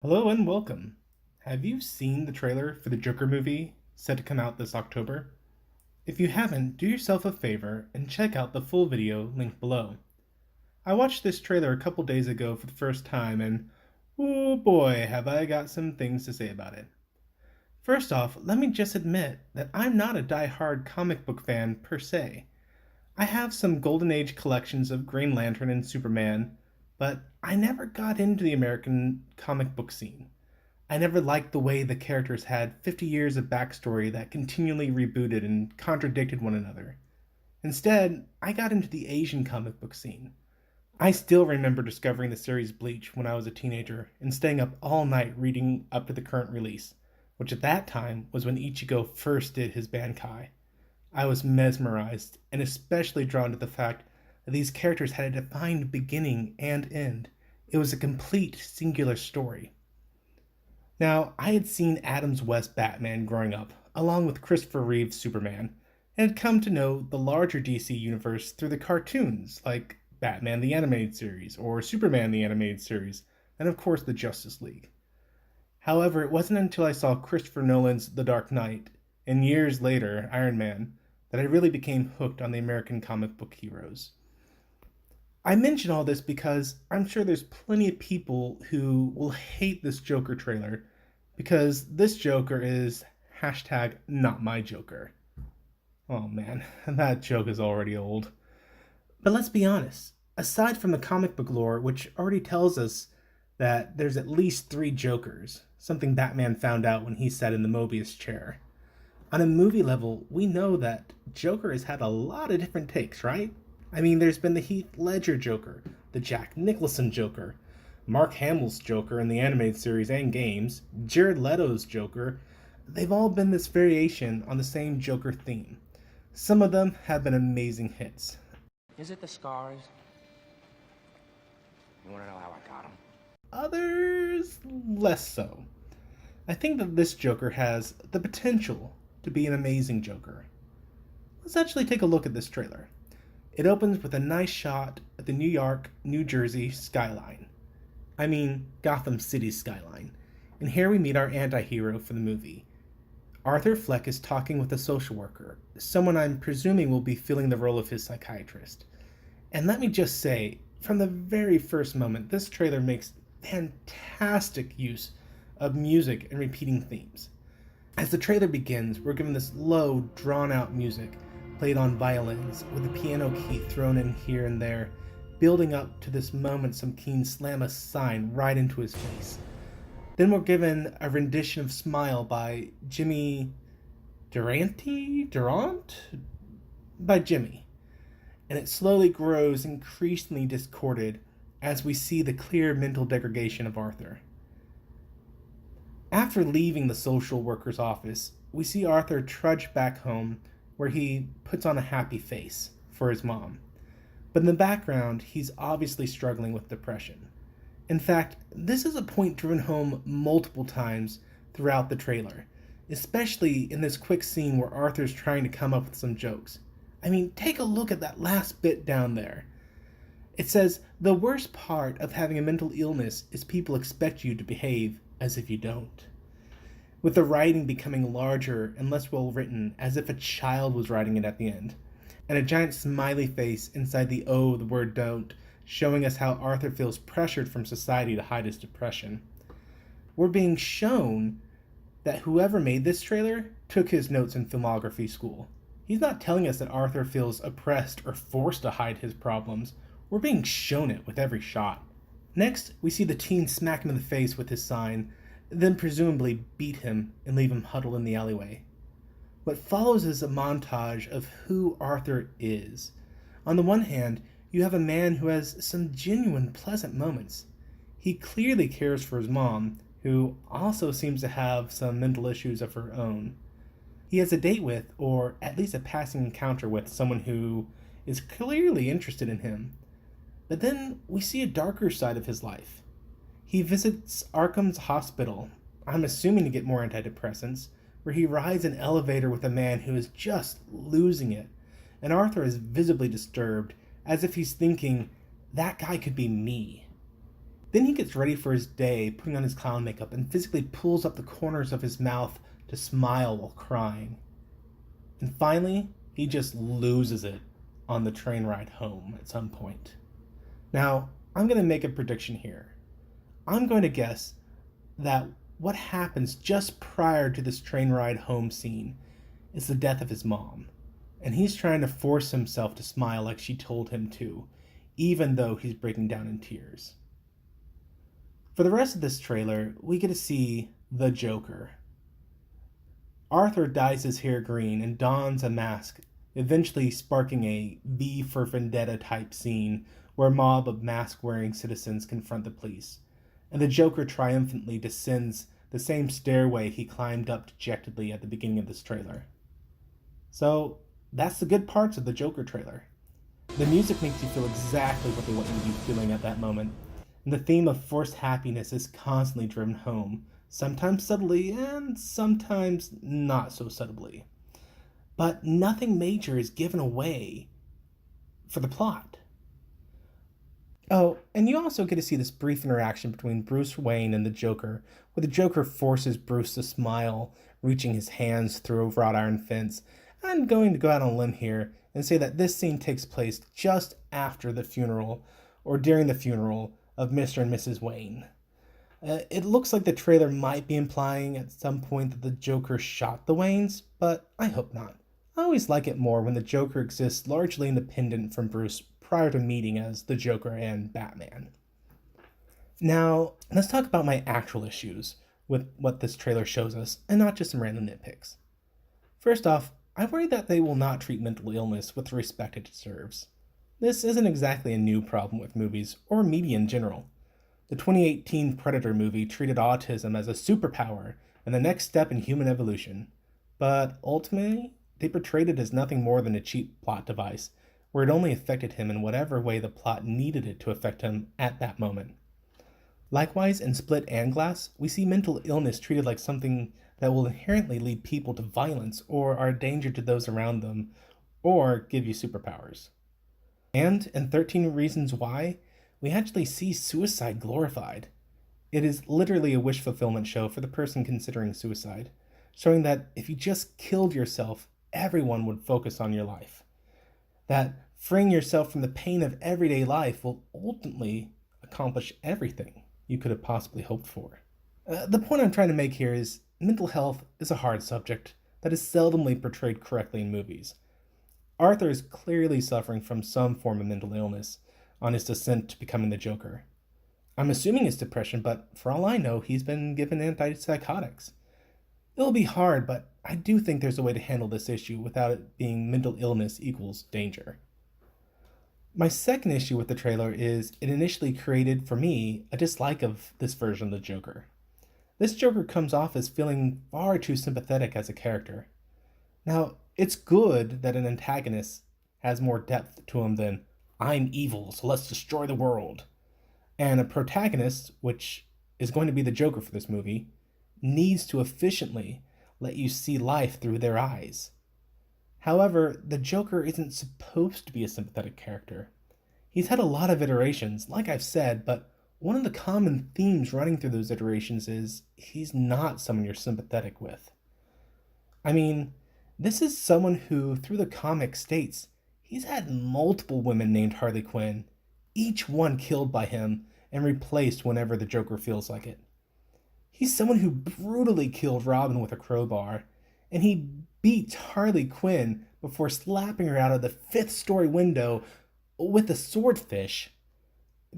Hello and welcome. Have you seen the trailer for the Joker movie set to come out this October? If you haven't, do yourself a favor and check out the full video linked below. I watched this trailer a couple days ago for the first time and oh boy, have I got some things to say about it. First off, let me just admit that I'm not a die-hard comic book fan per se. I have some Golden Age collections of Green Lantern and Superman, but I never got into the American comic book scene. I never liked the way the characters had 50 years of backstory that continually rebooted and contradicted one another. Instead, I got into the Asian comic book scene. I still remember discovering the series Bleach when I was a teenager and staying up all night reading up to the current release, which at that time was when Ichigo first did his Bankai. I was mesmerized and especially drawn to the fact that these characters had a defined beginning and end. It was a complete singular story. Now, I had seen Adams West Batman growing up, along with Christopher Reeve's Superman, and had come to know the larger DC universe through the cartoons like Batman the Animated Series or Superman the Animated Series, and of course the Justice League. However, it wasn't until I saw Christopher Nolan's The Dark Knight, and years later, Iron Man, that I really became hooked on the American comic book heroes. I mention all this because I'm sure there's plenty of people who will hate this Joker trailer because this Joker is hashtag not my Joker. Oh man, that joke is already old. But let's be honest, aside from the comic book lore, which already tells us that there's at least three Jokers, something Batman found out when he sat in the Mobius chair. On a movie level, we know that Joker has had a lot of different takes, right? I mean, there's been the Heath Ledger Joker, the Jack Nicholson Joker, Mark Hamill's Joker in the animated series and games, Jared Leto's Joker. They've all been this variation on the same Joker theme. Some of them have been amazing hits. Is it the scars? You want to know how I got them? Others, less so. I think that this Joker has the potential to be an amazing Joker. Let's actually take a look at this trailer. It opens with a nice shot at the New York, New Jersey skyline. I mean, Gotham City's skyline. And here we meet our anti-hero for the movie. Arthur Fleck is talking with a social worker, someone I'm presuming will be filling the role of his psychiatrist. And let me just say, from the very first moment, this trailer makes fantastic use of music and repeating themes. As the trailer begins, we're given this low, drawn-out music played on violins, with a piano key thrown in here and there, building up to this moment some keen slam a sign right into his face. Then we're given a rendition of Smile by Jimmy Durant? By Jimmy. And it slowly grows increasingly discorded as we see the clear mental degradation of Arthur. After leaving the social worker's office, we see Arthur trudge back home where he puts on a happy face for his mom. But in the background, he's obviously struggling with depression. In fact, this is a point driven home multiple times throughout the trailer, especially in this quick scene where Arthur's trying to come up with some jokes. I mean, take a look at that last bit down there. It says, the worst part of having a mental illness is people expect you to behave as if you don't. With the writing becoming larger and less well written, as if a child was writing it at the end, and a giant smiley face inside the the word don't, showing us how Arthur feels pressured from society to hide his depression. We're being shown that whoever made this trailer took his notes in filmography school. He's not telling us that Arthur feels oppressed or forced to hide his problems. We're being shown it with every shot. Next, we see the teen smack him in the face with his sign, then presumably beat him and leave him huddled in the alleyway. What follows is a montage of who Arthur is. On the one hand, you have a man who has some genuine pleasant moments. He clearly cares for his mom, who also seems to have some mental issues of her own. He has a date with, or at least a passing encounter with, someone who is clearly interested in him. But then we see a darker side of his life. He visits Arkham's hospital, I'm assuming to get more antidepressants, where he rides an elevator with a man who is just losing it, and Arthur is visibly disturbed, as if he's thinking, that guy could be me. Then he gets ready for his day, putting on his clown makeup, and physically pulls up the corners of his mouth to smile while crying. And finally, he just loses it on the train ride home at some point. Now, I'm going to make a prediction here. I'm going to guess that what happens just prior to this train ride home scene is the death of his mom. And he's trying to force himself to smile like she told him to, even though he's breaking down in tears. For the rest of this trailer, we get to see the Joker. Arthur dyes his hair green and dons a mask, eventually sparking a V for Vendetta type scene where a mob of mask-wearing citizens confront the police, and the Joker triumphantly descends the same stairway he climbed up dejectedly at the beginning of this trailer. So, that's the good parts of the Joker trailer. The music makes you feel exactly what they want you to be feeling at that moment, and the theme of forced happiness is constantly driven home, sometimes subtly and sometimes not so subtly. But nothing major is given away for the plot. Oh, and you also get to see this brief interaction between Bruce Wayne and the Joker, where the Joker forces Bruce to smile, reaching his hands through a wrought iron fence. I'm going to go out on a limb here and say that this scene takes place just after the funeral, or during the funeral, of Mr. and Mrs. Wayne. It looks like the trailer might be implying at some point that the Joker shot the Waynes, but I hope not. I always like it more when the Joker exists largely independent from Bruce prior to meeting as the Joker and Batman. Now, let's talk about my actual issues with what this trailer shows us, and not just some random nitpicks. First off, I worry that they will not treat mental illness with the respect it deserves. This isn't exactly a new problem with movies, or media in general. The 2018 Predator movie treated autism as a superpower and the next step in human evolution, but ultimately, they portrayed it as nothing more than a cheap plot device, where it only affected him in whatever way the plot needed it to affect him at that moment. Likewise, in Split and Glass, we see mental illness treated like something that will inherently lead people to violence or are a danger to those around them, or give you superpowers. And in 13 Reasons Why, we actually see suicide glorified. It is literally a wish fulfillment show for the person considering suicide, showing that if you just killed yourself, everyone would focus on your life. That freeing yourself from the pain of everyday life will ultimately accomplish everything you could have possibly hoped for. The point I'm trying to make here is mental health is a hard subject that is seldomly portrayed correctly in movies. Arthur is clearly suffering from some form of mental illness on his descent to becoming the Joker. I'm assuming it's depression, but for all I know, he's been given antipsychotics. It'll be hard, but I do think there's a way to handle this issue without it being mental illness equals danger. My second issue with the trailer is it initially created, for me, a dislike of this version of the Joker. This Joker comes off as feeling far too sympathetic as a character. Now, it's good that an antagonist has more depth to him than, I'm evil, so let's destroy the world. And a protagonist, which is going to be the Joker for this movie, needs to efficiently let you see life through their eyes. However, the Joker isn't supposed to be a sympathetic character. He's had a lot of iterations, like I've said, but one of the common themes running through those iterations is he's not someone you're sympathetic with. I mean, this is someone who, through the comic, states he's had multiple women named Harley Quinn, each one killed by him and replaced whenever the Joker feels like it. He's someone who brutally killed Robin with a crowbar, and he beats Harley Quinn before slapping her out of the 5th-story window with a swordfish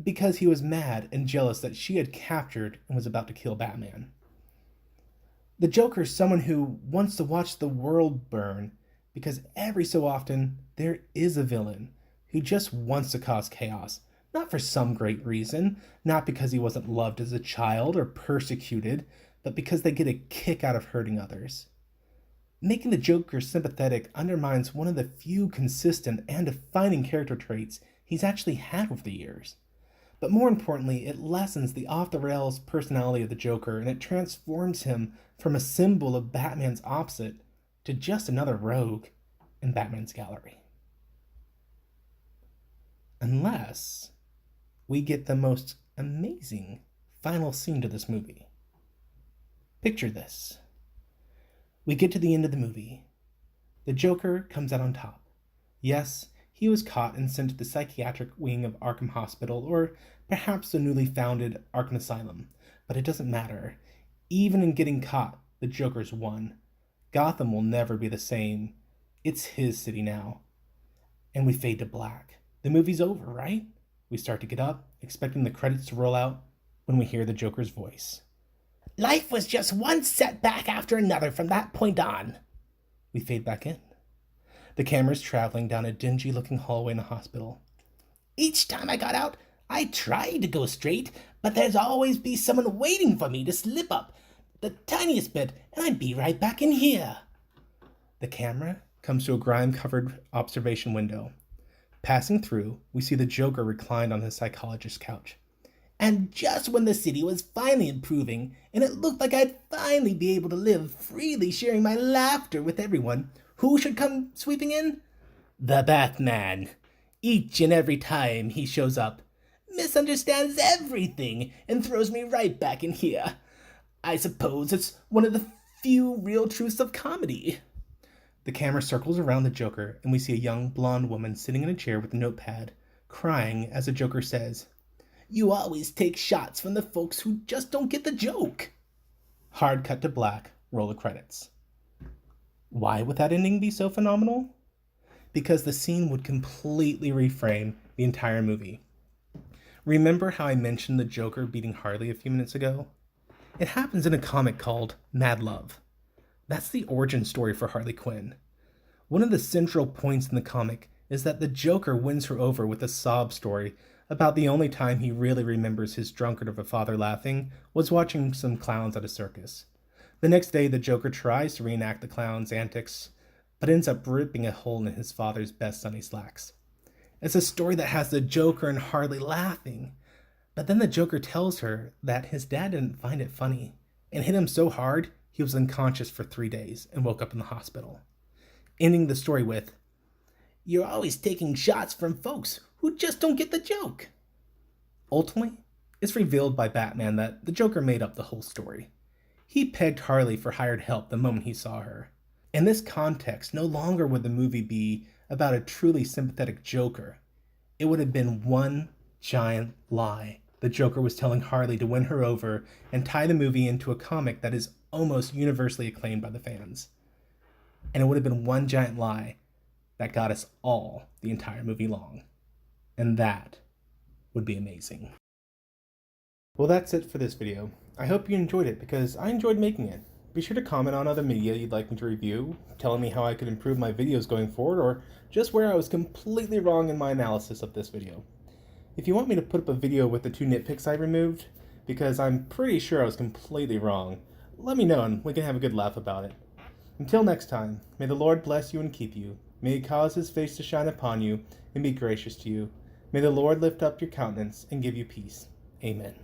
because he was mad and jealous that she had captured and was about to kill Batman. The Joker is someone who wants to watch the world burn because every so often there is a villain who just wants to cause chaos, not for some great reason, not because he wasn't loved as a child or persecuted, but because they get a kick out of hurting others. Making the Joker sympathetic undermines one of the few consistent and defining character traits he's actually had over the years. But more importantly, it lessens the off-the-rails personality of the Joker, and it transforms him from a symbol of Batman's opposite to just another rogue in Batman's gallery. Unless we get the most amazing final scene to this movie. Picture this. We get to the end of the movie. The Joker comes out on top. Yes, he was caught and sent to the psychiatric wing of Arkham Hospital, or perhaps the newly founded Arkham Asylum, but it doesn't matter. Even in getting caught, the Joker's won. Gotham will never be the same. It's his city now. And we fade to black. The movie's over, right? We start to get up, expecting the credits to roll out, when we hear the Joker's voice. Life was just one setback after another from that point on. We fade back in. The camera's traveling down a dingy-looking hallway in the hospital. Each time I got out, I tried to go straight, but there'd always be someone waiting for me to slip up the tiniest bit, and I'd be right back in here. The camera comes to a grime-covered observation window. Passing through, we see the Joker reclined on his psychologist's couch. And just when the city was finally improving, and it looked like I'd finally be able to live freely sharing my laughter with everyone, who should come sweeping in? The Batman. Each and every time he shows up, misunderstands everything and throws me right back in here. I suppose it's one of the few real truths of comedy. The camera circles around the Joker, and we see a young blonde woman sitting in a chair with a notepad, crying as the Joker says, "You always take shots from the folks who just don't get the joke." Hard cut to black, roll the credits. Why would that ending be so phenomenal? Because the scene would completely reframe the entire movie. Remember how I mentioned the Joker beating Harley a few minutes ago? It happens in a comic called Mad Love. That's the origin story for Harley Quinn. One of the central points in the comic is that the Joker wins her over with a sob story about the only time he really remembers his drunkard of a father laughing was watching some clowns at a circus. The next day, the Joker tries to reenact the clown's antics, but ends up ripping a hole in his father's best sunny slacks. It's a story that has the Joker and Harley laughing, but then the Joker tells her that his dad didn't find it funny and hit him so hard he was unconscious for 3 days and woke up in the hospital. Ending the story with, "You're always taking shots from folks who just don't get the joke." Ultimately, it's revealed by Batman that the Joker made up the whole story. He pegged Harley for hired help the moment he saw her. In this context, no longer would the movie be about a truly sympathetic Joker. It would have been one giant lie the Joker was telling Harley to win her over and tie the movie into a comic that is almost universally acclaimed by the fans. And it would have been one giant lie that got us all the entire movie long. And that would be amazing. Well, that's it for this video. I hope you enjoyed it because I enjoyed making it. Be sure to comment on other media you'd like me to review, telling me how I could improve my videos going forward, or just where I was completely wrong in my analysis of this video. If you want me to put up a video with the 2 nitpicks I removed, because I'm pretty sure I was completely wrong, let me know and we can have a good laugh about it. Until next time, may the Lord bless you and keep you. May he cause his face to shine upon you and be gracious to you. May the Lord lift up your countenance and give you peace. Amen.